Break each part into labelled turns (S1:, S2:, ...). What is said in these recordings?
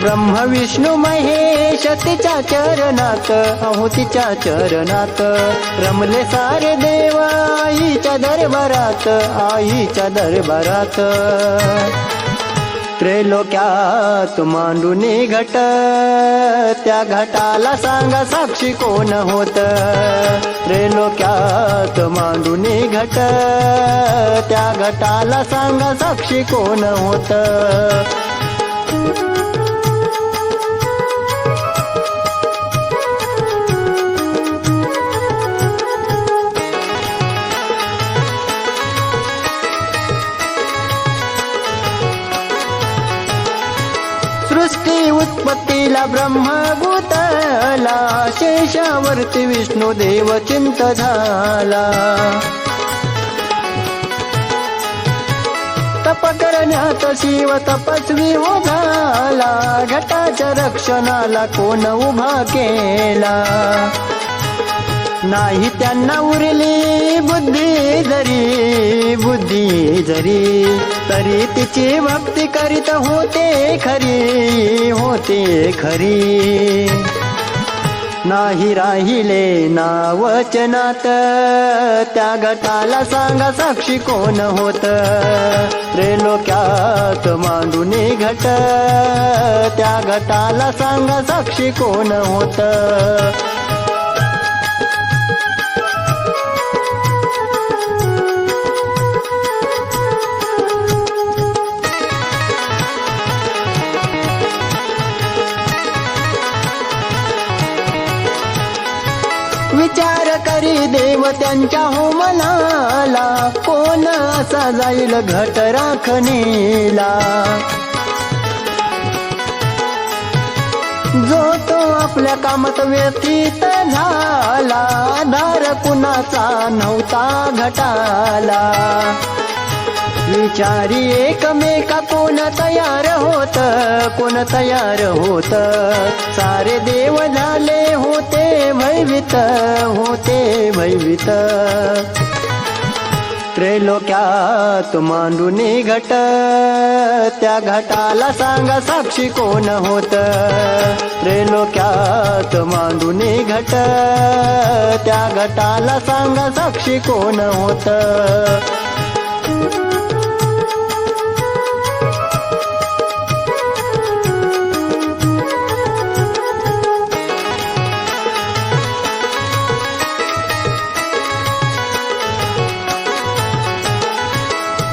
S1: ब्रह्म विष्णू महेश तिच्या चरणात, अहो तिच्या चरणात रमले सारे देव आईच्या दरबारात, आईच्या दरबारात. त्रैलोक्यात मांडूनी घट, त्या घटाला सांगा साक्षी कोण होत. त्रैलोक्यात मांडूनी घट, त्या घटाला सांगा साक्षी कोण होत. सृष्टी उत्पत्तीला ब्रह्म गुतला, शेषावरती विष्णू देव चिंत झाला. तप करण्यात शिव तपस्वी हो झाला, घटाच्या रक्षणाला कोण उभा केला. नाही त्यांना उरली बुद्धी जरी, बुद्धी जरी तरी तिची भक्ती करीत होते खरी, होते खरी. नाही राहिले ना वचनात, त्या घटाला सांगा साक्षी कोण होत. त्रैलोक्यात मांडूनी घट, त्या घटाला सांगा साक्षी कोण होत. विचार करी देव त्यांच्या हो मनाला, कोण असा जाईल घट राखणीला. जो तो आपल्या कामात व्यतीत झाला, आधार कुणाचा नव्हता घटाला. विचारी एकमेका कोण तयार होत, कोण तयार होत. सारे देव झाले होते भयभीत, होते भयभीत. त्रैलोक्यात मांडूनी घट, त्या घटाला सांगा साक्षी कोण होत. त्रैलोक्यात मांडूनी घट, त्या घटाला सांगा साक्षी कोण होत.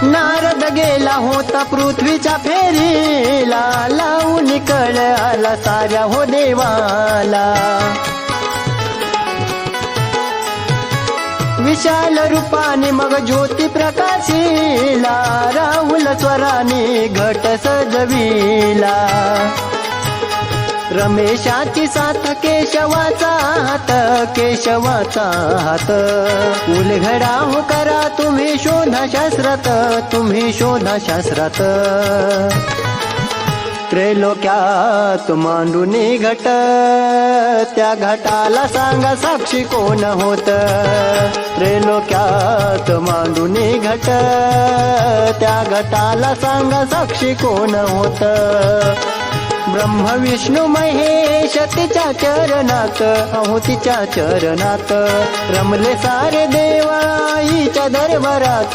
S1: नारद गेला होता पृथ्वीच्या फेरीला, लावून कळ आला साऱ्या हो देवाला. विशाल रूपाने मग ज्योती प्रकाशिला, राहुल स्वराने घट सजविला. रमेशाची साथ केशवाचा हात, केशवाचा हात. उलघडा हो करा तुम्ही शोधा शास्त्रात, तुम्ही शोधा शास्त्रात. त्रैलोक्यात मांडूनी घट, त्या घटाला सांगा साक्षी कोण होत. त्रैलोक्यात मांडूनी घट, त्या घटाला सांगा साक्षी कोण होत. ब्रह्म विष्णू महेश तिच्या चरणात, अहो तिच्या चरणात रमले सारे देव आईच्या दरबारात.